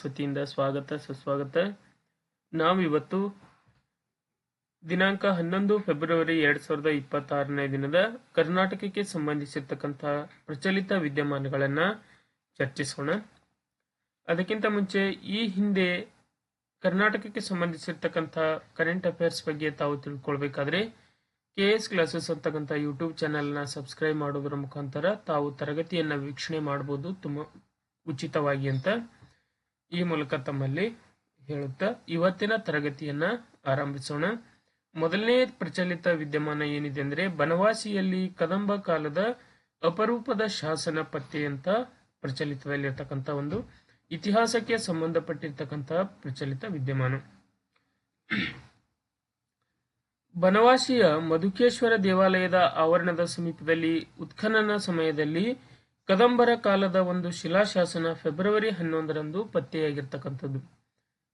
ವತಿಯಿಂದ ಸ್ವಾಗತ ಸುಸ್ವಾಗತ. ನಾವಿವತ್ತು ದಿನಾಂಕ 11 ಫೆಬ್ರವರಿ 2026ನೇ ದಿನದ ಕರ್ನಾಟಕಕ್ಕೆ ಸಂಬಂಧಿಸಿರ್ತಕ್ಕಂಥ ಪ್ರಚಲಿತ ವಿದ್ಯಮಾನಗಳನ್ನ ಚರ್ಚಿಸೋಣ. ಅದಕ್ಕಿಂತ ಮುಂಚೆ ಈ ಹಿಂದೆ ಕರ್ನಾಟಕಕ್ಕೆ ಸಂಬಂಧಿಸಿರ್ತಕ್ಕಂಥ ಕರೆಂಟ್ ಅಫೇರ್ಸ್ ಬಗ್ಗೆ ತಾವು ತಿಳ್ಕೊಳ್ಬೇಕಾದ್ರೆ KS ಕ್ಲಾಸಸ್ ಅಂತಕ್ಕಂಥ ಯೂಟ್ಯೂಬ್ ಚಾನೆಲ್ನ ಸಬ್ಸ್ಕ್ರೈಬ್ ಮಾಡೋದ್ರ ಮುಖಾಂತರ ತಾವು ತರಗತಿಯನ್ನ ವೀಕ್ಷಣೆ ಮಾಡಬಹುದು ತುಂಬ ಉಚಿತವಾಗಿ ಅಂತ ಈ ಮೂಲಕ ತಮ್ಮಲ್ಲಿ ಹೇಳುತ್ತಾ ಇವತ್ತಿನ ತರಗತಿಯನ್ನ ಆರಂಭಿಸೋಣ. ಮೊದಲನೇ ಪ್ರಚಲಿತ ವಿದ್ಯಮಾನ ಏನಿದೆ ಅಂದ್ರೆ ಬನವಾಸಿಯಲ್ಲಿ ಕದಂಬ ಕಾಲದ ಅಪರೂಪದ ಶಾಸನ ಪತ್ತೆ ಅಂತ ಪ್ರಚಲಿತದಲ್ಲಿರ್ತಕ್ಕಂಥ ಒಂದು ಇತಿಹಾಸಕ್ಕೆ ಸಂಬಂಧಪಟ್ಟಿರ್ತಕ್ಕಂಥ ಪ್ರಚಲಿತ ವಿದ್ಯಮಾನ. ಬನವಾಸಿಯ ಮಧುಕೇಶ್ವರ ದೇವಾಲಯದ ಆವರಣದ ಸಮೀಪದಲ್ಲಿ ಉತ್ಖನನ ಸಮಯದಲ್ಲಿ ಕದಂಬರ ಕಾಲದ ಒಂದು ಶಿಲಾಶಾಸನ ಫೆಬ್ರವರಿ 11ರಂದು ಪತ್ತೆಯಾಗಿರ್ತಕ್ಕಂಥದ್ದು.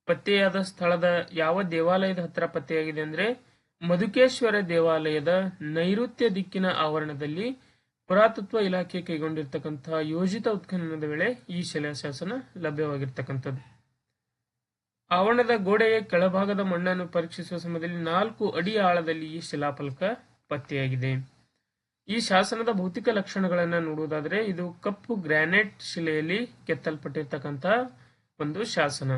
ಪತ್ತೆಯಾದ ಸ್ಥಳದ ಯಾವ ದೇವಾಲಯದ ಹತ್ರ ಪತ್ತೆಯಾಗಿದೆ ಅಂದ್ರೆ ಮಧುಕೇಶ್ವರ ದೇವಾಲಯದ ನೈಋತ್ಯ ದಿಕ್ಕಿನ ಆವರಣದಲ್ಲಿ ಪುರಾತತ್ವ ಇಲಾಖೆ ಕೈಗೊಂಡಿರ್ತಕ್ಕಂತಹ ಯೋಜಿತ ಉತ್ಖನನದ ವೇಳೆ ಈ ಶಿಲಾಶಾಸನ ಲಭ್ಯವಾಗಿರ್ತಕ್ಕಂಥದ್ದು. ಆವರಣದ ಗೋಡೆಯ ಕೆಳಭಾಗದ ಮಣ್ಣನ್ನು ಪರೀಕ್ಷಿಸುವ ಸಮಯದಲ್ಲಿ 4 ಅಡಿ ಆಳದಲ್ಲಿ ಈ ಶಿಲಾಫಲಕ ಪತ್ತೆಯಾಗಿದೆ. ಈ ಶಾಸನದ ಭೌತಿಕ ಲಕ್ಷಣಗಳನ್ನ ನೋಡುವುದಾದ್ರೆ ಇದು ಕಪ್ಪು ಗ್ರಾನೈಟ್ ಶಿಲೆಯಲ್ಲಿ ಕೆತ್ತಲ್ಪಟ್ಟಿರ್ತಕ್ಕಂಥ ಒಂದು ಶಾಸನ.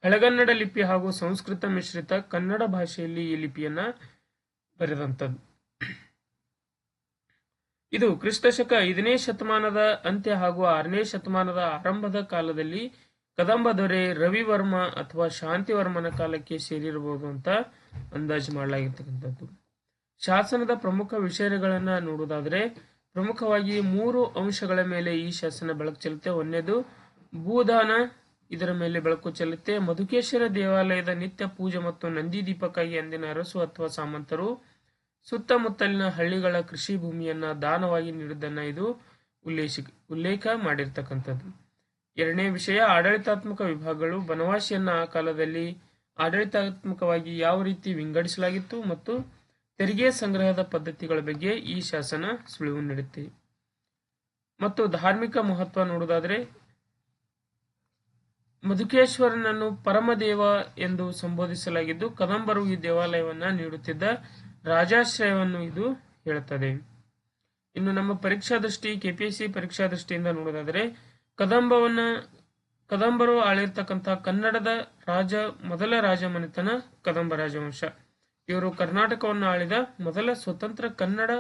ಹಳೆಗನ್ನಡ ಲಿಪಿ ಹಾಗೂ ಸಂಸ್ಕೃತ ಮಿಶ್ರಿತ ಕನ್ನಡ ಭಾಷೆಯಲ್ಲಿ ಈ ಲಿಪಿಯನ್ನ ಬರೆದಂಥದ್ದು. ಇದು ಕ್ರಿಸ್ತಶಕ 5ನೇ ಶತಮಾನದ ಅಂತ್ಯ ಹಾಗೂ 6ನೇ ಶತಮಾನದ ಆರಂಭದ ಕಾಲದಲ್ಲಿ ಕದಂಬ ದೊರೆ ರವಿವರ್ಮ ಅಥವಾ ಶಾಂತಿವರ್ಮನ ಕಾಲಕ್ಕೆ ಸೇರಿರಬಹುದು ಅಂತ ಅಂದಾಜು ಮಾಡಲಾಗಿರ್ತಕ್ಕಂಥದ್ದು. ಶಾಸನದ ಪ್ರಮುಖ ವಿಷಯಗಳನ್ನ ನೋಡುವುದಾದ್ರೆ ಪ್ರಮುಖವಾಗಿ 3 ಅಂಶಗಳ ಮೇಲೆ ಈ ಶಾಸನ ಬೆಳಕು ಚೆಲ್ಲುತ್ತೆ. ಒಂದನೇದು ಭೂದಾನ, ಇದರ ಮೇಲೆ ಬೆಳಕು ಚೆಲ್ಲುತ್ತೆ. ಮಧುಕೇಶ್ವರ ದೇವಾಲಯದ ನಿತ್ಯ ಪೂಜೆ ಮತ್ತು ನಂದಿ ದೀಪಕ್ಕಾಗಿ ಅಂದಿನ ಅರಸು ಅಥವಾ ಸಾಮಂತರು ಸುತ್ತಮುತ್ತಲಿನ ಹಳ್ಳಿಗಳ ಕೃಷಿ ಭೂಮಿಯನ್ನ ದಾನವಾಗಿ ನೀಡಿದ್ದನ್ನ ಇದು ಉಲ್ಲೇಖ ಮಾಡಿರ್ತಕ್ಕಂಥದ್ದು. ಎರಡನೇ ವಿಷಯ ಆಡಳಿತಾತ್ಮಕ ವಿಭಾಗಗಳು. ಬನವಾಸಿಯನ್ನ ಆ ಕಾಲದಲ್ಲಿ ಆಡಳಿತಾತ್ಮಕವಾಗಿ ಯಾವ ರೀತಿ ವಿಂಗಡಿಸಲಾಗಿತ್ತು ಮತ್ತು ತೆರಿಗೆ ಸಂಗ್ರಹದ ಪದ್ಧತಿಗಳ ಬಗ್ಗೆ ಈ ಶಾಸನ ಸುಳಿವು ನೀಡುತ್ತೆ. ಮತ್ತು ಧಾರ್ಮಿಕ ಮಹತ್ವ ನೋಡುವುದಾದ್ರೆ ಮಧುಕೇಶ್ವರನನ್ನು ಪರಮದೇವ ಎಂದು ಸಂಬೋಧಿಸಲಾಗಿದ್ದು ಕದಂಬರು ಈ ದೇವಾಲಯವನ್ನ ನೀಡುತ್ತಿದ್ದ ರಾಜಾಶ್ರಯವನ್ನು ಇದು ಹೇಳುತ್ತದೆ. ಇನ್ನು ನಮ್ಮ ಪರೀಕ್ಷಾ ದೃಷ್ಟಿ KPSC ಪರೀಕ್ಷಾ ದೃಷ್ಟಿಯಿಂದ ನೋಡುವುದಾದ್ರೆ ಕದಂಬರು ಆಳಿರ್ತಕ್ಕಂಥ ಕನ್ನಡದ ಮೊದಲ ರಾಜಮನೆತನ ಕದಂಬ ರಾಜವಂಶ. ಇವರು ಕರ್ನಾಟಕವನ್ನು ಆಳಿದ ಮೊದಲ ಸ್ವತಂತ್ರ ಕನ್ನಡ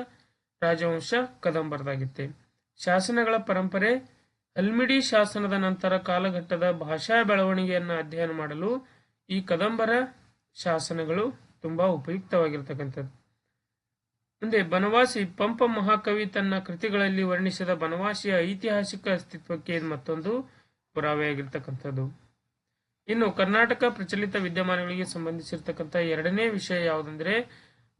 ರಾಜವಂಶ ಕದಂಬರದಾಗಿತ್ತೆ. ಶಾಸನಗಳ ಪರಂಪರೆ. ಹಲ್ಮಿಡಿ ಶಾಸನದ ನಂತರ ಕಾಲಘಟ್ಟದ ಭಾಷಾ ಬೆಳವಣಿಗೆಯನ್ನ ಅಧ್ಯಯನ ಮಾಡಲು ಈ ಕದಂಬರ ಶಾಸನಗಳು ತುಂಬಾ ಉಪಯುಕ್ತವಾಗಿರ್ತಕ್ಕಂಥದ್ದು. ಮುಂದೆ ಬನವಾಸಿ. ಪಂಪ ಮಹಾಕವಿ ತನ್ನ ಕೃತಿಗಳಲ್ಲಿ ವರ್ಣಿಸಿದ ಬನವಾಸಿಯ ಐತಿಹಾಸಿಕ ಅಸ್ತಿತ್ವಕ್ಕೆ ಮತ್ತೊಂದು ಪುರಾವೆಯಾಗಿರ್ತಕ್ಕಂಥದ್ದು. ಇನ್ನು ಕರ್ನಾಟಕ ಪ್ರಚಲಿತ ವಿದ್ಯಮಾನಗಳಿಗೆ ಸಂಬಂಧಿಸಿರ್ತಕ್ಕಂಥ ಎರಡನೇ ವಿಷಯ ಯಾವುದಂದ್ರೆ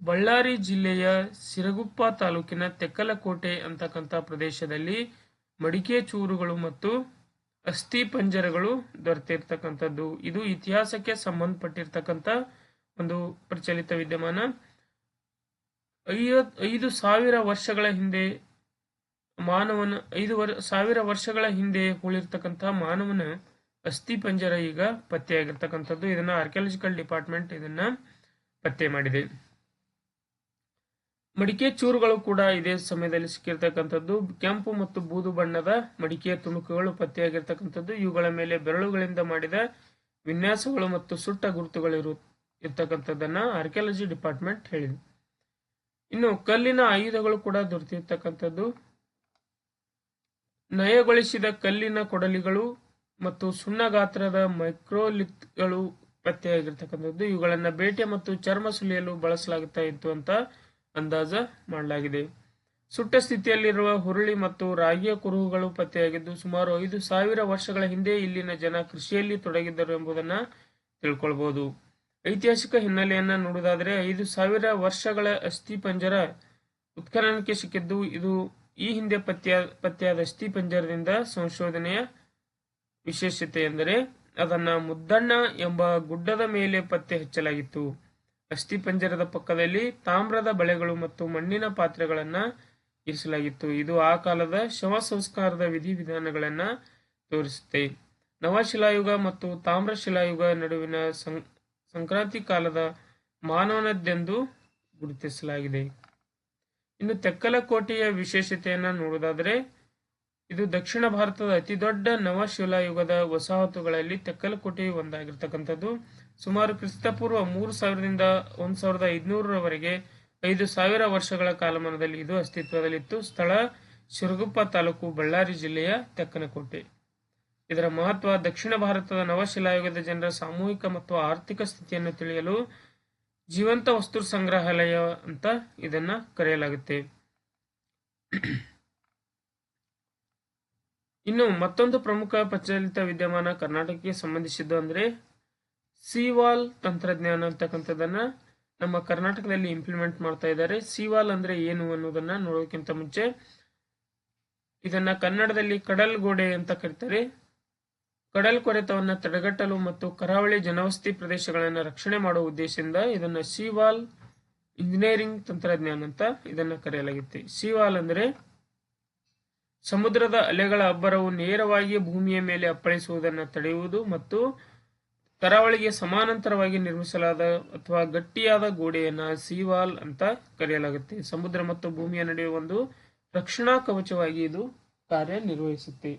ಬಳ್ಳಾರಿ ಜಿಲ್ಲೆಯ ಸಿರಗುಪ್ಪ ತಾಲೂಕಿನ ತೆಕ್ಕಲಕೋಟೆ ಅಂತಕ್ಕಂಥ ಪ್ರದೇಶದಲ್ಲಿ ಮಡಿಕೆ ಚೂರುಗಳು ಮತ್ತು ಅಸ್ಥಿ ಪಂಜರಗಳು ದೊರೆತಿರ್ತಕ್ಕಂಥದ್ದು. ಇದು ಇತಿಹಾಸಕ್ಕೆ ಸಂಬಂಧಪಟ್ಟಿರ್ತಕ್ಕಂಥ ಒಂದು ಪ್ರಚಲಿತ ವಿದ್ಯಮಾನ. 5,000 ವರ್ಷಗಳ ಹಿಂದೆ 5,000 ವರ್ಷಗಳ ಹಿಂದೆ ಉಳಿರ್ತಕ್ಕಂಥ ಮಾನವನ ಅಸ್ಥಿ ಪಂಜರ ಈಗ ಪತ್ತೆಯಾಗಿರ್ತಕ್ಕಂಥದ್ದು. ಇದನ್ನ ಆರ್ಕಿಯಾಲಜಿಕಲ್ ಡಿಪಾರ್ಟ್ಮೆಂಟ್ ಇದನ್ನ ಪತ್ತೆ ಮಾಡಿದೆ. ಮಡಿಕೆ ಚೂರುಗಳು ಕೂಡ ಇದೇ ಸಮಯದಲ್ಲಿ ಸಿಕ್ಕಿರ್ತಕ್ಕಂಥದ್ದು. ಕೆಂಪು ಮತ್ತು ಬೂದು ಬಣ್ಣದ ಮಡಿಕೆಯ ತುಣುಕುಗಳು ಪತ್ತೆಯಾಗಿರ್ತಕ್ಕಂಥದ್ದು. ಇವುಗಳ ಮೇಲೆ ಬೆರಳುಗಳಿಂದ ಮಾಡಿದ ವಿನ್ಯಾಸಗಳು ಮತ್ತು ಸುಟ್ಟ ಗುರುತುಗಳು ಇರ್ತಕ್ಕಂಥದ್ದನ್ನ ಆರ್ಕಿಯಾಲಜಿ ಡಿಪಾರ್ಟ್ಮೆಂಟ್ ಹೇಳಿದೆ. ಇನ್ನು ಕಲ್ಲಿನ ಆಯುಧಗಳು ಕೂಡ ದೊರೆತಿರ್ತಕ್ಕಂಥದ್ದು. ನಯಗೊಳಿಸಿದ ಕಲ್ಲಿನ ಕೊಡಲಿಗಳು ಮತ್ತು ಸುಣ್ಣ ಗಾತ್ರದ ಮೈಕ್ರೋಲಿತ್ಗಳು ಪತ್ತೆಯಾಗಿರ್ತಕ್ಕಂಥದ್ದು. ಇವುಗಳನ್ನ ಬೇಟೆ ಮತ್ತು ಚರ್ಮ ಸುಲಿಯಲು ಬಳಸಲಾಗುತ್ತಾ ಇತ್ತು ಅಂತ ಅಂದಾಜ ಮಾಡಲಾಗಿದೆ. ಸುಟ್ಟ ಸ್ಥಿತಿಯಲ್ಲಿರುವ ಹುರುಳಿ ಮತ್ತು ರಾಗಿಯ ಕುರುಹುಗಳು ಪತ್ತೆಯಾಗಿದ್ದು ಸುಮಾರು 5,000 ವರ್ಷಗಳ ಹಿಂದೆ ಇಲ್ಲಿನ ಜನ ಕೃಷಿಯಲ್ಲಿ ತೊಡಗಿದ್ದರು ಎಂಬುದನ್ನ ತಿಳ್ಕೊಳ್ಬಹುದು. ಐತಿಹಾಸಿಕ ಹಿನ್ನೆಲೆಯನ್ನ ನೋಡುವುದಾದ್ರೆ 5,000 ವರ್ಷಗಳ ಅಸ್ಥಿ ಪಂಜರ ಉತ್ಖನನಕ್ಕೆ ಸಿಕ್ಕಿದ್ದು. ಇದು ಈ ಹಿಂದೆ ಪತ್ತೆಯಾದ ಅಸ್ಥಿ ಪಂಜರದಿಂದ ಸಂಶೋಧನೆಯ ವಿಶೇಷತೆ ಎಂದರೆ ಅದನ್ನ ಮುದ್ದಣ್ಣ ಎಂಬ ಗುಡ್ಡದ ಮೇಲೆ ಪತ್ತೆ ಹಚ್ಚಲಾಗಿತ್ತು. ಅಸ್ಥಿ ಪಂಜರದ ಪಕ್ಕದಲ್ಲಿ ತಾಮ್ರದ ಬಳೆಗಳು ಮತ್ತು ಮಣ್ಣಿನ ಪಾತ್ರೆಗಳನ್ನ ಇರಿಸಲಾಗಿತ್ತು. ಇದು ಆ ಕಾಲದ ಶವ ಸಂಸ್ಕಾರದ ವಿಧಿವಿಧಾನಗಳನ್ನ ತೋರಿಸುತ್ತೆ. ನವಶಿಲಾಯುಗ ಮತ್ತು ತಾಮ್ರಶಿಲಾಯುಗ ನಡುವಿನ ಸಂಕ್ರಾಂತಿ ಕಾಲದ ಮಾನವನದ್ದೆಂದು ಗುರುತಿಸಲಾಗಿದೆ. ಇನ್ನು ತೆಕ್ಕಲಕೋಟೆಯ ವಿಶೇಷತೆಯನ್ನ ನೋಡುವುದಾದರೆ, ಇದು ದಕ್ಷಿಣ ಭಾರತದ ಅತಿ ದೊಡ್ಡ ನವಶಿಲಾಯುಗದ ವಸಾಹತುಗಳಲ್ಲಿ ತೆಕ್ಕಲಕೋಟೆಯು ಒಂದಾಗಿರ್ತಕ್ಕಂಥದ್ದು. ಸುಮಾರು ಕ್ರಿಸ್ತಪೂರ್ವ 3000ರಿಂದ 1500ರವರೆಗೆ 5000 ವರ್ಷಗಳ ಕಾಲಮಾನದಲ್ಲಿ ಇದು ಅಸ್ತಿತ್ವದಲ್ಲಿತ್ತು. ಸ್ಥಳ ಶಿರಗುಪ್ಪ ತಾಲೂಕು, ಬಳ್ಳಾರಿ ಜಿಲ್ಲೆಯ ತೆಕ್ಕನಕೋಟೆ. ಇದರ ಮಹತ್ವ: ದಕ್ಷಿಣ ಭಾರತದ ನವಶಿಲಾಯುಗದ ಜನರ ಸಾಮೂಹಿಕ ಮತ್ತು ಆರ್ಥಿಕ ಸ್ಥಿತಿಯನ್ನು ತಿಳಿಯಲು ಜೀವಂತ ವಸ್ತು ಸಂಗ್ರಹಾಲಯ ಅಂತ ಇದನ್ನ ಕರೆಯಲಾಗುತ್ತೆ. ಇನ್ನು ಮತ್ತೊಂದು ಪ್ರಮುಖ ಪ್ರಚಲಿತ ವಿದ್ಯಮಾನ ಕರ್ನಾಟಕಕ್ಕೆ ಸಂಬಂಧಿಸಿದ್ದು ಅಂದ್ರೆ ಸೀವಾಲ್ ತಂತ್ರಜ್ಞಾನ ಅಂತಕ್ಕಂಥದ್ದನ್ನ ನಮ್ಮ ಕರ್ನಾಟಕದಲ್ಲಿ ಇಂಪ್ಲಿಮೆಂಟ್ ಮಾಡ್ತಾ ಇದ್ದಾರೆ. ಸೀವಾಲ್ ಅಂದ್ರೆ ಏನು ಅನ್ನೋದನ್ನ ನೋಡೋಕ್ಕಿಂತ ಮುಂಚೆ ಇದನ್ನ ಕನ್ನಡದಲ್ಲಿ ಕಡಲ್ ಗೋಡೆ ಅಂತ ಕರೀತಾರೆ. ಕಡಲ್ ಕೊರೆತವನ್ನ ತಡೆಗಟ್ಟಲು ಮತ್ತು ಕರಾವಳಿ ಜನವಸತಿ ಪ್ರದೇಶಗಳನ್ನು ರಕ್ಷಣೆ ಮಾಡುವ ಉದ್ದೇಶದಿಂದ ಇದನ್ನ ಸೀವಾಲ್ ಇಂಜಿನಿಯರಿಂಗ್ ತಂತ್ರಜ್ಞಾನ ಅಂತ ಇದನ್ನ ಕರೆಯಲಾಗುತ್ತೆ. ಸೀವಾಲ್ ಅಂದ್ರೆ ಸಮುದ್ರದ ಅಲೆಗಳ ಅಬ್ಬರವು ನೇರವಾಗಿ ಭೂಮಿಯ ಮೇಲೆ ಅಪ್ಪಳಿಸುವುದನ್ನು ತಡೆಯುವುದು ಮತ್ತು ಕರಾವಳಿಗೆ ಸಮಾನಾಂತರವಾಗಿ ನಿರ್ಮಿಸಲಾದ ಅಥವಾ ಗಟ್ಟಿಯಾದ ಗೋಡೆಯನ್ನ ಸೀವಾಲ್ ಅಂತ ಕರೆಯಲಾಗುತ್ತೆ. ಸಮುದ್ರ ಮತ್ತು ಭೂಮಿಯ ನಡುವೆ ಒಂದು ರಕ್ಷಣಾ ಕವಚವಾಗಿ ಇದು ಕಾರ್ಯನಿರ್ವಹಿಸುತ್ತೆ.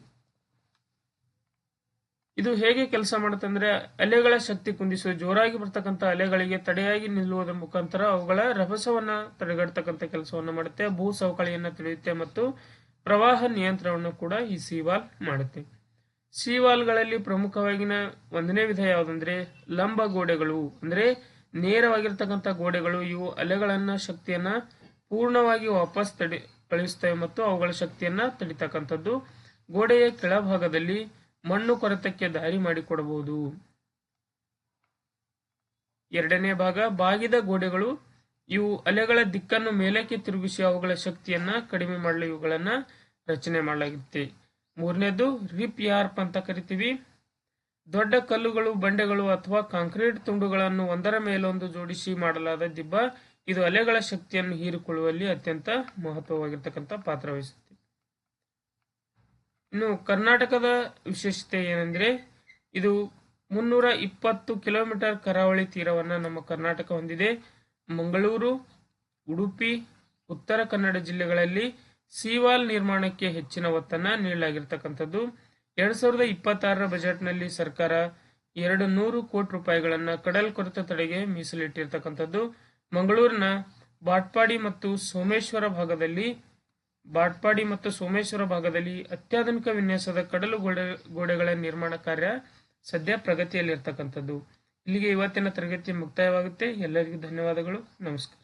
ಇದು ಹೇಗೆ ಕೆಲಸ ಮಾಡುತ್ತೆ ಅಂದ್ರೆ, ಅಲೆಗಳ ಶಕ್ತಿ ಕುಂದಿಸುವ ಜೋರಾಗಿ ಬರ್ತಕ್ಕಂಥ ಅಲೆಗಳಿಗೆ ತಡೆಯಾಗಿ ನಿಲ್ಲುವುದರ ಮುಖಾಂತರ ಅವುಗಳ ರಭಸವನ್ನ ತಡೆಗಟ್ಟತಕ್ಕಂಥ ಕೆಲಸವನ್ನ ಮಾಡುತ್ತೆ. ಭೂ ಸವಕಳಿಯನ್ನ ತಿಳಿಯುತ್ತೆ ಮತ್ತು ಪ್ರವಾಹ ನಿಯಂತ್ರಣವನ್ನು ಕೂಡ ಈ ಸೀವಾಲ್ ಮಾಡುತ್ತೆ. ಸೀವಾಲ್ಗಳಲ್ಲಿ ಪ್ರಮುಖವಾಗಿನ ಒಂದನೇ ವಿಧ ಯಾವುದಂದ್ರೆ ಲಂಬ ಗೋಡೆಗಳು, ಅಂದ್ರೆ ನೇರವಾಗಿರ್ತಕ್ಕಂಥ ಗೋಡೆಗಳು. ಇವು ಅಲೆಗಳನ್ನ ಶಕ್ತಿಯನ್ನ ಪೂರ್ಣವಾಗಿ ವಾಪಸ್ ಕಳಿಸ್ತವೆ ಮತ್ತು ಅವುಗಳ ಶಕ್ತಿಯನ್ನ ತಡಿತಕ್ಕಂಥದ್ದು. ಗೋಡೆಯ ಕೆಳಭಾಗದಲ್ಲಿ ಮಣ್ಣು ಕೊರೆತಕ್ಕೆ ದಾರಿ ಮಾಡಿಕೊಡಬಹುದು. ಎರಡನೇ ಭಾಗ ಬಾಗಿದ ಗೋಡೆಗಳು. ಇವು ಅಲೆಗಳ ದಿಕ್ಕನ್ನು ಮೇಲಕ್ಕೆ ತಿರುಗಿಸಿ ಅವುಗಳ ಶಕ್ತಿಯನ್ನ ಕಡಿಮೆ ಮಾಡಲು ಇವುಗಳನ್ನ ರಚನೆ ಮಾಡಲಾಗುತ್ತೆ. ಮೂರನೇದು ರಿಪ್ ಯಾರ್ಪ್ ಅಂತ ಕರಿತೀವಿ. ದೊಡ್ಡ ಕಲ್ಲುಗಳು, ಬಂಡೆಗಳು ಅಥವಾ ಕಾಂಕ್ರೀಟ್ ತುಂಡುಗಳನ್ನು ಒಂದರ ಮೇಲೊಂದು ಜೋಡಿಸಿ ಮಾಡಲಾದ ದಿಬ್ಬ. ಇದು ಅಲೆಗಳ ಶಕ್ತಿಯನ್ನು ಹೀರಿಕೊಳ್ಳುವಲ್ಲಿ ಅತ್ಯಂತ ಮಹತ್ವವಾಗಿರ್ತಕ್ಕಂಥ ಪಾತ್ರ ವಹಿಸುತ್ತೆ. ಇನ್ನು ಕರ್ನಾಟಕದ ವಿಶೇಷತೆ ಏನಂದ್ರೆ, ಇದು 320 ಕಿಲೋಮೀಟರ್ ಕರಾವಳಿ ತೀರವನ್ನ ನಮ್ಮ ಕರ್ನಾಟಕ ಹೊಂದಿದೆ. ಮಂಗಳೂರು, ಉಡುಪಿ, ಉತ್ತರ ಕನ್ನಡ ಜಿಲ್ಲೆಗಳಲ್ಲಿ ಸೀವಾಲ್ ನಿರ್ಮಾಣಕ್ಕೆ ಹೆಚ್ಚಿನ ಒತ್ತನ್ನ ನೀಡಲಾಗಿರ್ತಕ್ಕಂಥದ್ದು. 2026ರ ಬಜೆಟ್ನಲ್ಲಿ ಸರ್ಕಾರ 200 ಕೋಟಿ ರೂಪಾಯಿಗಳನ್ನ ಕಡಲ್ ಕೊರೆತ ತಡೆಗೆ ಮೀಸಲಿಟ್ಟಿರ್ತಕ್ಕಂಥದ್ದು. ಮಂಗಳೂರಿನ ಬಾಟ್ಪಾಡಿ ಮತ್ತು ಸೋಮೇಶ್ವರ ಭಾಗದಲ್ಲಿ ಅತ್ಯಾಧುನಿಕ ವಿನ್ಯಾಸದ ಕಡಲು ಗೋಡೆಗಳ ನಿರ್ಮಾಣ ಕಾರ್ಯ ಸದ್ಯ ಪ್ರಗತಿಯಲ್ಲಿರ್ತಕ್ಕಂಥದ್ದು. ಇಲ್ಲಿಗೆ ಇವತ್ತಿನ ತರಗತಿ ಮುಕ್ತಾಯವಾಗುತ್ತೆ. ಎಲ್ಲರಿಗೂ ಧನ್ಯವಾದಗಳು. ನಮಸ್ಕಾರ.